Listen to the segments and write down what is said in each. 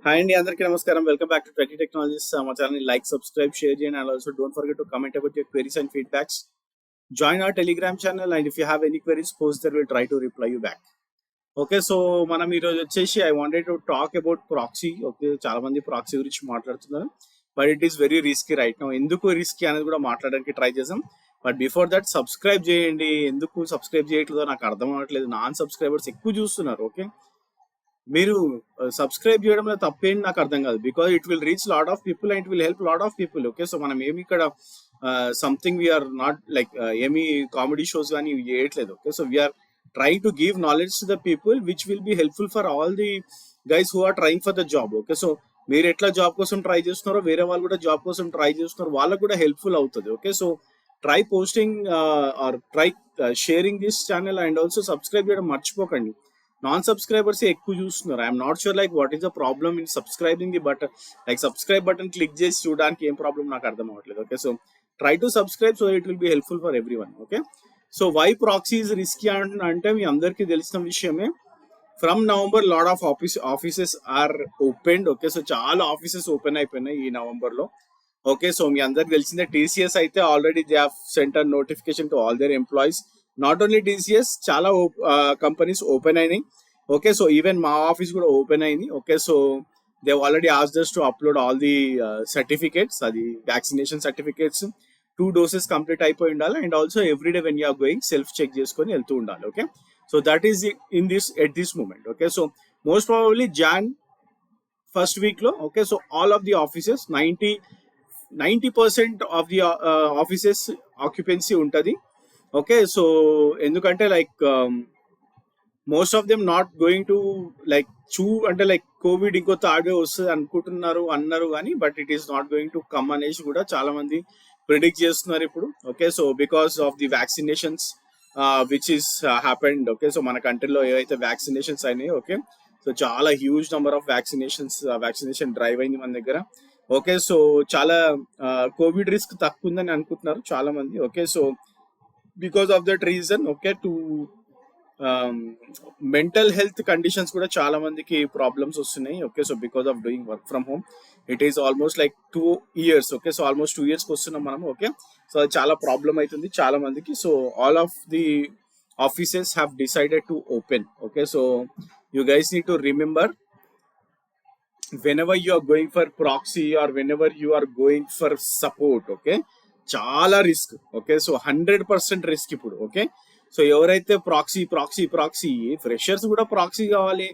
Hi అండి, అందరికీ నమస్కారం. Welcome back to twenty technologies. మా ఛానల్ లైక్, సబ్స్క్రైబ్, షేర్ చేయండి. And also don't forget to comment about your queries and feedbacks. Join our Telegram channel and if you have any queries post there will try to reply you back. Okay, so మనం ఈరోజు వచ్చేసి I wanted to talk about proxy. Okay, చాలా మంది proxy గురించి మాట్లాడుతున్నారు, but it is very risky right now. ఎందుకు risky అనేది కూడా మాట్లాడడానికి ట్రై చేసాం. బట్ బిఫోర్ దట్ సబ్స్క్రైబ్ చేయండి. ఎందుకు సబ్స్క్రైబ్ చేయట్లేదో నాకు అర్థం అవ్వట్లేదు. నాన్ సబ్స్క్రైబర్స్ ఎక్కువ చూస్తున్నారు. ఓకే, మీరు సబ్స్క్రైబ్ చేయడంలో తప్పేంటి నాకు అర్థం కాదు. Because it will reach lot of people and it will help lot of people. Okay, so మనం ఏమి ఇక్కడ సంథింగ్ వీఆర్ నాట్ లైక్ ఏమి కామెడీ షోస్ కానీ చేయట్లేదు. Okay, so we're trying to give knowledge to the people which will be helpful for all the guys who are trying for the job. Okay, so మీరు ఎట్లా job కోసం try చేస్తున్నారో వేరే వాళ్ళు కూడా జాబ్ కోసం ట్రై చేస్తున్నారు, వాళ్ళకు కూడా హెల్ప్ఫుల్ అవుతుంది. Okay, so try posting or try sharing this channel and also subscribe చేయడం మర్చిపోకండి. నాన్ సబ్స్క్రైబర్స్ ఎక్కువ చూస్తున్నారు. I'm not sure like what is the problem in subscribing the button. Like subscribe button click చేసి చూడడానికి ఏం problem నాకు అర్థం అవ్వట్లేదు. Okay, so try to subscribe so it will be helpful for everyone. Okay, so why proxy is risky అంటే మీ అందరికీ తెలిసిన విషయమే. From November lot of offices are opened. Okay, so చాలా ఆఫీసెస్ ఓపెన్ అయిపోయినాయి ఈ నవంబర్ లో. Okay, so మీ అందరికి తెలిసిందే టీసీఎస్ అయితే already they have sent a notification to all their employees. Not only TCS, చాలా కంపెనీస్ ఓపెన్ అయినాయి. ఓకే, సో ఈవెన్ మా ఆఫీస్ కూడా ఓపెన్ అయింది. Okay, so they already asked us to upload all the certificates, అది vaccination certificates. 2 doses complete అయిపోయి ఉండాలి. And also everyday when you're going self check చేసుకొని వెళ్తూ ఉండాలి. Okay, so that is in this at this moment. Okay, so most probably Jan first week లో. Okay, so all of the offices 90% of the offices occupancy ఉంటుంది. Okay, so ఎందుకంటే like most of them not going to like అంటే like covid ఇంకో third wave వస్తుంది అన్నారు కానీ but it is not going to come అనేసి కూడా చాలా మంది ప్రిడిక్ట్ చేస్తున్నారు ఇప్పుడు. Okay, so because of the vaccinations which is happened. Okay, so మన కంట్రీలో ఏవైతే వ్యాక్సినేషన్స్ అయినాయి. ఓకే, సో చాలా huge number of vaccination drive అయింది మన దగ్గర. ఓకే, సో చాలా కోవిడ్ రిస్క్ తక్కువ ఉందని అనుకుంటున్నారు చాలా మంది. Okay, so because of that reason okay to mental health conditions కూడా చాలా మందికి ప్రాబ్లమ్స్ వస్తున్నాయి. Okay, so because of doing work from home it is almost like 2 years. Okay, so almost 2 years వస్తున్నాం మనం. ఓకే, సో అది చాలా problem అవుతుంది చాలా మందికి. So all of the offices have decided to open. Okay, so you guys need to remember whenever you are going for proxy or whenever you are going for support. Okay, చాలా risk. Okay, so 100% risk ఇప్పుడు. Okay, so ఎవరైతే proxy freshers కూడా proxy కావాలి,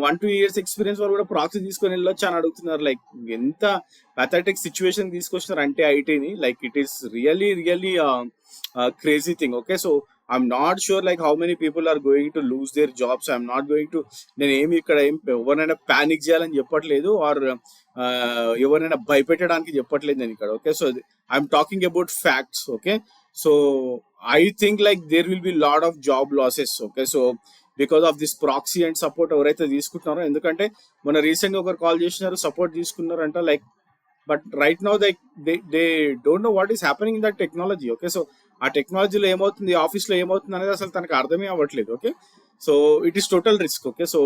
1-2 years experience వాళ్ళు కూడా proxy తీసుకొని వెళ్ళొచ్చు అని అడుగుతున్నారు. లైక్ ఎంత పాథటిక్ సిచ్యువేషన్ తీసుకొచ్చినారు అంటే ఐటీని. Like it is really crazy thing. Okay, so I'm not sure like how many people are going to lose their jobs. I'm not going to, నేను ఏమి ఇక్కడ ఎవరినైనా ప్యానిక్ చేయాలని చెప్పట్లేదు ఆర్ ఎవరైనా భయపెట్టడానికి చెప్పట్లేదు నేను ఇక్కడ. Okay, so I'm talking about facts. Okay, so I think like there will be lot of job losses. Okay, so because of this proxy and support ఎవరైతే తీసుకుంటున్నారో. ఎందుకంటే మన రీసెంట్ గా ఒకరు కాల్ చేసినారు, సపోర్ట్ తీసుకున్నారంట. Like but right now they don't know what is happening in that technology. Okay, so ఆ టెక్నాలజీలో ఏమవుతుంది, ఆఫీస్లో ఏమవుతుంది అనేది అసలు తనకు అర్థమే అవ్వట్లేదు. Okay, so it is total risk. Okay, so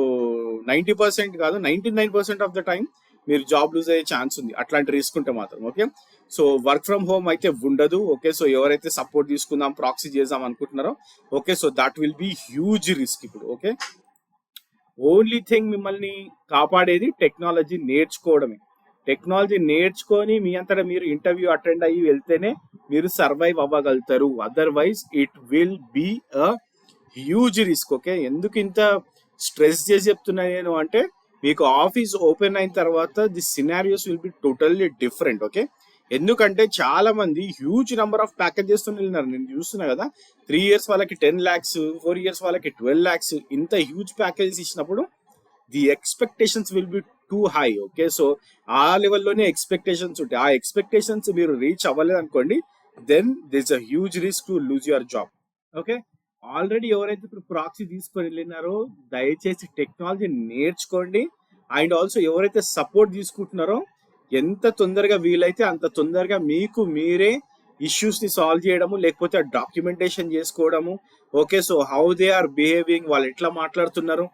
90% కాదు 99% ఆఫ్ ద టైం మీరు జాబ్ లూజ్ అయ్యే ఛాన్స్ ఉంది అట్లాంటి రిస్క్ ఉంటే మాత్రం. Okay, so work from home అయితే ఉండదు. ఓకే, సో ఎవరైతే సపోర్ట్ తీసుకుందాం ప్రాక్సీ చేద్దాం అనుకుంటున్నారో okay, so that will be huge risk ఇప్పుడు. ఓకే, ఓన్లీ థింగ్ మిమ్మల్ని కాపాడేది టెక్నాలజీ నేర్చుకోవడమే. టెక్నాలజీ నేర్చుకొని మీ అంతటా మీరు ఇంటర్వ్యూ అటెండ్ అయ్యి వెళ్తేనే మీరు సర్వైవ్ అవ్వగలుగుతారు. Otherwise it will be a huge risk. Okay, ఎందుకు ఇంత స్ట్రెస్ చేసి చెప్తున్నా నేను అంటే మీకు ఆఫీస్ ఓపెన్ అయిన తర్వాత the scenarios will be totally different. Okay, ఎందుకంటే చాలా మంది హ్యూజ్ నెంబర్ ఆఫ్ ప్యాకేజెస్ తో వెళ్ళినారు. నేను చూస్తున్నా కదా, 3 years వాళ్ళకి 10 lakhs, 4 years వాళ్ళకి 12 lakhs, ఇంత హ్యూజ్ ప్యాకేజెస్ ఇచ్చినప్పుడు the expectations will be two high. Okay, so ఆ లెవెల్లోనే ఎక్స్పెక్టేషన్స్ ఉంటాయి. ఆ ఎక్స్పెక్టేషన్స్ మీరు రీచ్ అవ్వలేదు అనుకోండి, then this a huge risk to lose your job. Okay, already ఎవరైతే ఇప్పుడు ప్రాక్సీ తీసుకొని వెళ్ళినారో దయచేసి టెక్నాలజీ నేర్చుకోండి. అండ్ ఆల్సో ఎవరైతే సపోర్ట్ తీసుకుంటున్నారో ఎంత తొందరగా వీలైతే అంత తొందరగా మీకు మీరే ఇష్యూస్ ని సాల్వ్ చేయడము, లేకపోతే డాక్యుమెంటేషన్ చేసుకోవడము. Okay, so how they are behaving, వాళ్ళు ఎట్లా మాట్లాడుతున్నారు,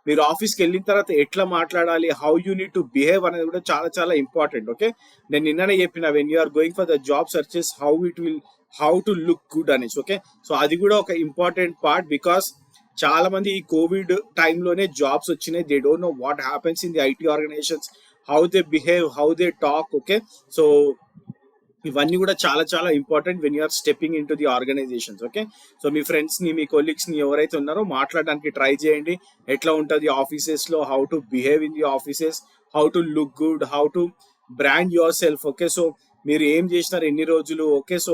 మీరు ఆఫీస్కి వెళ్ళిన తర్వాత ఎట్లా మాట్లాడాలి, how you need to behave అనేది కూడా చాలా చాలా ఇంపార్టెంట్. ఓకే, నేను నిన్ననే చెప్పిన, when you are going for the job searches how to look good అనేసి. ఓకే, సో అది కూడా ఒక ఇంపార్టెంట్ పార్ట్. బికాస్ చాలా మంది ఈ కోవిడ్ టైంలోనే జాబ్స్ వచ్చినాయి. They don't know what happens in the IT organisations, how they behave, how they talk. Okay, so ఇవన్నీ కూడా చాలా చాలా important when you're stepping in to the organisations. Okay, so మీ ఫ్రెండ్స్ ని, మీ కొలీగ్స్ ని ఎవరైతే ఉన్నారో మాట్లాడడానికి ట్రై చేయండి. ఎట్లా ఉంటుంది ఆఫీసెస్ లో, how to behave in the offices, how to look good, how to brand yourself. Okay, so మీరు ఏం చేసినారు ఎన్ని రోజులు. Okay, so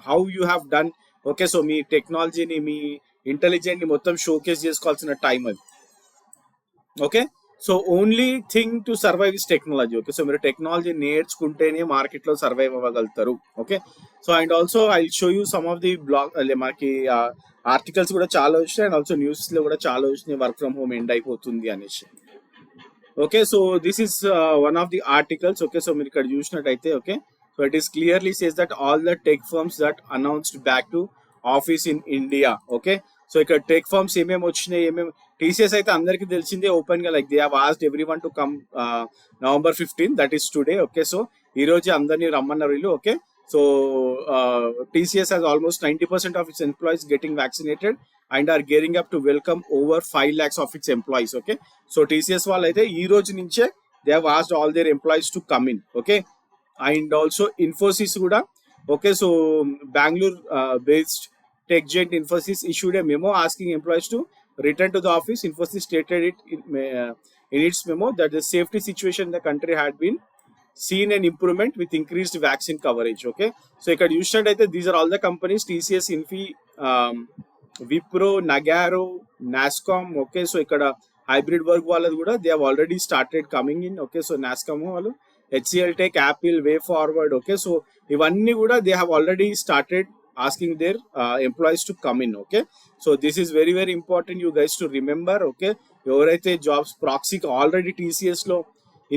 how you have done. Okay, so మీ టెక్నాలజీని, మీ ఇంటెలిజెంట్ ని మొత్తం షోకేస్ చేసుకోవాల్సిన టైం అది. Okay, so only thing to survive is technology. Okay, so మీరు టెక్నాలజీ నేర్చుకుంటేనే మార్కెట్ లో సర్వైవ్ అవ్వగలుగుతారు. Okay, so and also I show you some of the blog, మనకి ఆర్టికల్స్ కూడా చాలా వచ్చినాయి, అండ్ ఆల్సో న్యూస్ లో కూడా చాలా వచ్చినాయి, వర్క్ ఫ్రమ్ హోమ్ ఎండ్ అయిపోతుంది అనేసి. Okay, so this is one of the articles. Okay, so మీరు ఇక్కడ చూసినట్టయితే, okay, so it is clearly says that all the tech firms that announced back to office in India. Okay, so ఇక్కడ tech firms ఏమేమి వచ్చినాయి, ఏమేమి. TCS అయితే అందరికి తెలిసిందే ఓపెన్ గా, like they have asked everyone to come November 15, that is today. Okay, so ఈ రోజు అందరినీ రమ్మన్నారు వీళ్ళు. Okay, so TCS has almost 90% of its employees getting vaccinated and are gearing up to welcome over 5 lakhs of its employees. Okay, so TCS వాళ్ళు అయితే ఈ రోజు నుంచే they have asked all their employees to come in. Okay, and also Infosys కూడా. Okay, so Bangalore based tech giant Infosys issued a memo asking employees to return to the office. Infosys stated it in its memo that the safety situation in the country had been seen an improvement with increased vaccine coverage. Okay, so ఇక్కడ చూసినట్టయితే these are all the companies, TCS, Infi, Wipro, Nagarro, Nascom. Okay, so ఇక్కడ hybrid work వాళ్ళది కూడా they have already started coming in. Okay, so Nascom వాళ్ళు, HCL Tech, Apple, Way Forward. Okay, so ఇవన్నీ కూడా they have already started asking their employees to come in. Okay, so this is very very important you guys to remember. Okay, ఎవరైతే jobs ప్రాక్సీకి already TCS లో,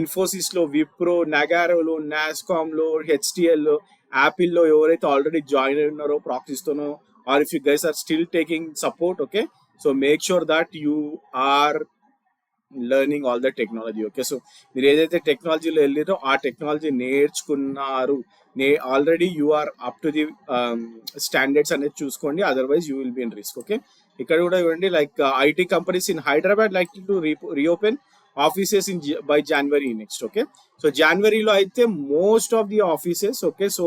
ఇన్ఫోసిస్ లో, విప్రో, నగారోలో, నాస్కామ్ లో, HTL లో, Apple లో ఎవరైతే already join అయి ఉన్నారో ప్రాక్సీస్తోనో, or if you guys are still taking support. Okay, so make sure that you are learning all the technology. Okay, so మీరు ఏదైతే టెక్నాలజీలో వెళ్ళారో ఆ టెక్నాలజీ నేర్చుకున్నారు, already you are up to the standards అనేది చూసుకోండి, otherwise you will be in risk. Okay, ఇక్కడ కూడా చూడండి, like IT companies in Hyderabad like to reopen offices by January next. Okay, so జనవరిలో అయితే most of the offices. Okay, so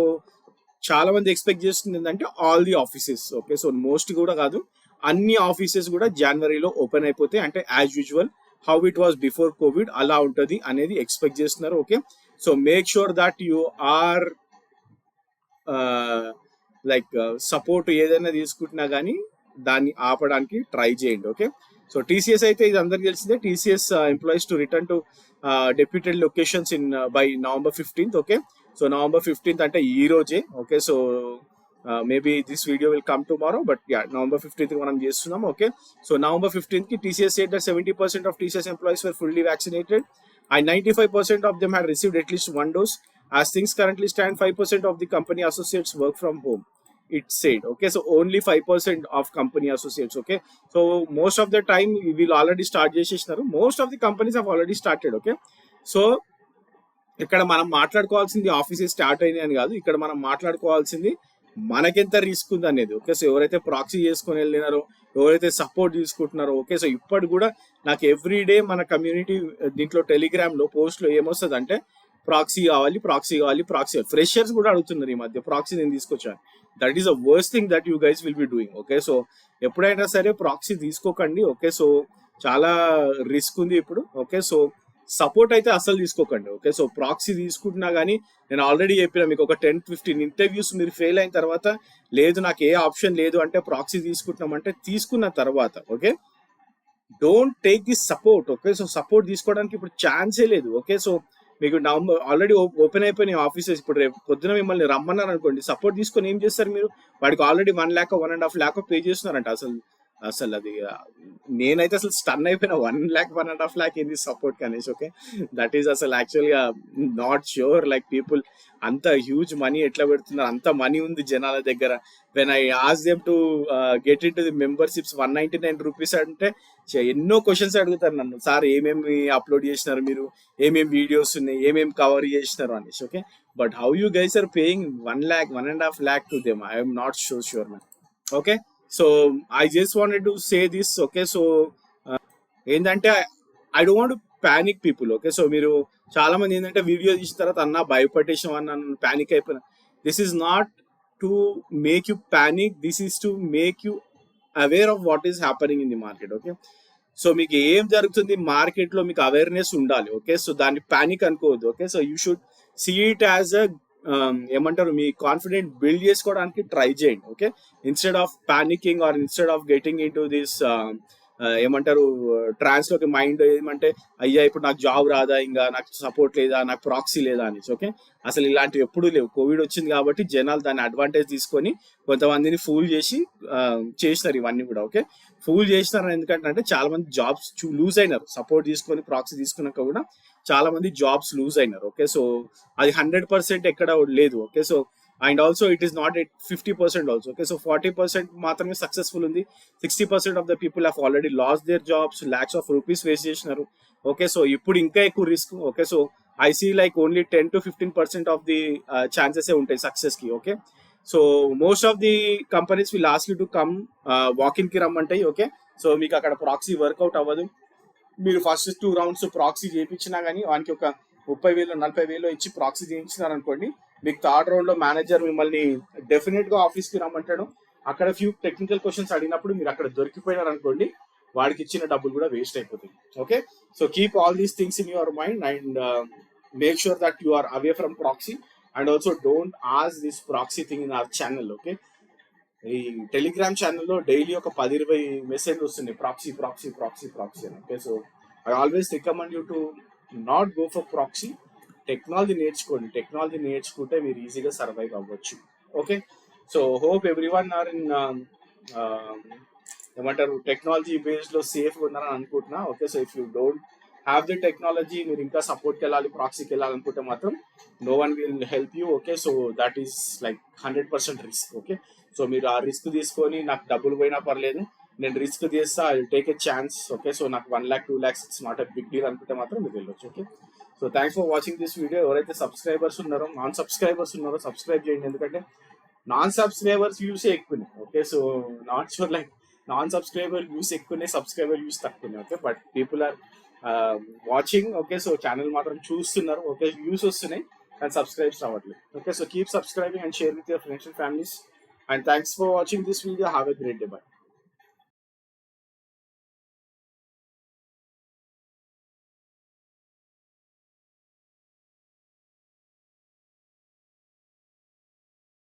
చాలా మంది expect చేస్తుంది ఏంటంటే all the offices. Okay, so most కూడా కాదు, అన్ని ఆఫీసెస్ కూడా జనవరిలో ఓపెన్ అయిపోతాయి. అంటే as usual how it was before Covid అలా ఉంటుంది అనేది ఎక్స్పెక్ట్ చేస్తున్నారు. Okay, so make sure that you are like support ఏదైనా తీసుకుంటున్నా కానీ దాన్ని ఆపడానికి ట్రై చేయండి. ఓకే, సో TCS అయితే ఇది అందరికి తెలిసిందే, TCS employees to return to deputed locations in by November 15. Okay, so November 15 అంటే ఈ రోజే. Okay, so maybe this video will come tomorrow, but yeah November 15 మనం చేస్తున్నాం. ఓకే, సో November 15 కి TCS said that 70% of TCS employees were fully vaccinated and 95% of them had received at least one dose. As things currently stand, 5% of the company associates work from home, it said. Okay, so only 5% of company associates. Okay, so most of the time we will already start చేసేసినారు, most of the companies have already started. Okay, so ఇక్కడ మనం మాట్లాడుకోవాల్సింది offices start అయినాయి అని కాదు, ఇక్కడ మనం మాట్లాడుకోవాల్సింది మనకెంత risk ఉంది అనేది. ఓకే, సో ఎవరైతే ప్రాక్సీ చేసుకొని వెళ్ళినారో, ఎవరైతే సపోర్ట్ తీసుకుంటున్నారో. ఓకే, సో ఇప్పటి కూడా నాకు ఎవ్రీడే మన కమ్యూనిటీ దీంట్లో టెలిగ్రామ్ లో పోస్ట్ లో ఏమొస్తుంది అంటే ప్రాక్సీ కావాలి, ప్రాక్సీ కావాలి, ప్రాక్సీ. ఫ్రెషర్స్ కూడా అడుగుతున్నారు ఈ మధ్య ప్రాక్సీ నేను తీసుకొచ్చాను. That is a worst thing that you guys will be doing. Okay, so ఎప్పుడైనా సరే ప్రాక్సీ తీసుకోకండి. ఓకే, సో చాలా రిస్క్ ఉంది ఇప్పుడు. ఓకే, సో సపోర్ట్ అయితే అసలు తీసుకోకండి. ఓకే, సో ప్రాక్సీ తీసుకుంటున్నా కానీ నేను ఆల్రెడీ చెప్పిన మీకు ఒక 10-15 ఇంటర్వ్యూస్ మీరు ఫెయిల్ అయిన తర్వాత, లేదు నాకు ఏ ఆప్షన్ లేదు అంటే ప్రాక్సీ తీసుకుంటున్నామంటే తీసుకున్న తర్వాత, okay, don't take this support. Okay, so support తీసుకోవడానికి ఇప్పుడు ఛాన్సే లేదు. ఓకే, సో మీకు ఆల్రెడీ ఓపెన్ అయిపోయినాయి ఆఫీసెస్. ఇప్పుడు రేపు పొద్దున మిమ్మల్ని రమ్మన్నారు అనుకోండి, సపోర్ట్ తీసుకొని ఏం చేస్తారు మీరు? వాడికి ఆల్రెడీ 1 lakh 1.5 lakh పే చేస్తున్నారంట. అసలు అసలు అది నేనైతే అసలు స్టన్ అయిపోయిన 1 lakh 1.5 lakh ఏంది సపోర్ట్ కనేసి. ఓకే, దట్ ఈస్ అసలు యాక్చువల్గా నాట్ ష్యూర్ లైక్ పీపుల్ అంత హ్యూజ్ మనీ ఎట్లా పెడుతున్నారు, అంత మనీ ఉంది జనాల దగ్గర. When I ask them to get in to the memberships 199 rupees అంటే ఎన్నో క్వశ్చన్స్ అడుగుతారు నన్ను, సార్ ఏమేమి అప్లోడ్ చేసినారు మీరు, ఏమేమి వీడియోస్ ఉన్నాయి, ఏమేమి కవర్ చేసినారు అనేసి. Okay, but how you guys are paying 1 lakh 1.5 lakh to them, I'm not so sure man. Okay, so I just wanted to say this. Okay, so ఏంటంటే I don't want panic people. Okay, so మీరు చాలా మంది ఏంటంటే video తీసిన తర్వాత అన్న భయపడేసాం అన్న panic అయిపోయినా. This is not to make you panic, this is to make you aware of what is happening in the market. Okay, so మీకు ఏం జరుగుతుంది మార్కెట్ లో మీకు అవేర్నెస్ ఉండాలి. ఓకే, సో దాన్ని ప్యానిక్ అనుకోవద్దు. Okay, so you should see it as a ఏమంటారు, మీ కాన్ఫిడెంట్ బిల్డ్ చేసుకోవడానికి ట్రై చేయండి. Okay, instead of panicking or instead of getting in to this ఏమంటారు ట్రాన్స్ లోకి మైండ్ ఏమంటే అయ్యా ఇప్పుడు నాకు జాబ్ రాదా, ఇంకా నాకు సపోర్ట్ లేదా, నాకు ప్రాక్సీ లేదా అని. ఓకే, అసలు ఇలాంటివి ఎప్పుడూ లేవు. కోవిడ్ వచ్చింది కాబట్టి జనాలు దాన్ని అడ్వాంటేజ్ తీసుకొని కొంతమందిని ఫూల్ చేసి చేసినారు ఇవన్నీ కూడా. ఓకే, ఫూల్ చేసినారు ఎందుకంటే చాలా మంది జాబ్స్ లూజ్ అయినారు, సపోర్ట్ తీసుకొని ప్రాక్సీ తీసుకున్నాక కూడా చాలా మంది జాబ్స్ లూజ్ అయినారు. ఓకే, సో అది 100% ఎక్కడ లేదు. Okay, so and also it is not at 50% also. Okay, so 40% మాత్రమే సక్సెస్ఫుల్ ఉంది. 60% of the people have already lost their jobs, lakhs of rupees waste చేసినారు. ఓకే, సో ఇప్పుడు ఇంకా ఎక్కువ risk. Okay, so I see like only 10 to 15% of the chances ఉంటాయి success కి. Okay, so most of the companies will ask you to come walk-in కి రమ్మంటాయి. Okay, so మీకు అక్కడ proxy work out అవ్వదు. మీరు ఫస్ట్ 2 rounds ప్రాక్సీ చేయించినా కానీ వానికి ఒక 30,000 40,000 ఇచ్చి ప్రాక్సీ చేయించినారు అనుకోండి, మీకు 3rd round లో మేనేజర్ మిమ్మల్ని డెఫినెట్ గా ఆఫీస్ కి రమ్మంటాడు. అక్కడ ఫ్యూ టెక్నికల్ క్వశ్చన్స్ అడిగినప్పుడు మీరు అక్కడ దొరికిపోయినారు అనుకోండి, వాడికి ఇచ్చిన డబ్బులు కూడా వేస్ట్ అయిపోతుంది. Okay, so keep all these things in your mind and make sure that you are away from proxy and also don't ask this proxy thing in our channel. Okay, ఈ టెలిగ్రామ్ ఛానల్లో daily ఒక 10-20 message వస్తుంది proxy proxy proxy proxy అని. Okay, so I always recommend you to not go for proxy. Technology నేర్చుకోండి, technology నేర్చుకుంటే మీరు ఈజీగా survive అవ్వచ్చు. Okay, so hope everyone are in ఏమంటారు టెక్నాలజీ బేస్డ్ లో సేఫ్ ఉన్నారని అనుకుంటున్నా. Okay, so if you don't have the technology, మీరు ఇంకా సపోర్ట్కి వెళ్ళాలి, ప్రాక్సీకి వెళ్ళాలనుకుంటే మాత్రం no one will help you. Okay, so that is like 100% risk. Okay, so మీరు ఆ రిస్క్ తీసుకొని నాకు డబ్బులు పోయినా పర్లేదు, నేను రిస్క్ చేస్తా, I take a chance. Okay, so నాకు 1 lakh 2 lakhs it's not a big deal అనుకుంటే మాత్రం మీరు వెళ్ళొచ్చు. Okay, so thanks for watching this video. ఎవరైతే సబ్స్క్రైబర్స్ ఉన్నారో, నాన్ సబ్స్క్రైబర్స్ ఉన్నారో సబ్స్క్రైబ్ చేయండి, ఎందుకంటే నాన్ సబ్స్క్రైబర్స్ వ్యూస్ ఎక్కువనే. Okay, so not sure like non subscriber views ఎక్కువనే, సబ్స్క్రైబర్ వ్యూస్ తక్కువనే. Okay, but people are watching. Okay, so channel మాత్రం చూస్తున్నారు. ఓకే, వ్యూస్ వస్తున్నాయి కానీ సబ్స్క్రైబ్స్ రావట్లేదు. Okay, so keep subscribing and share with your friends and families. And thanks for watching this video. Have a great day. Bye.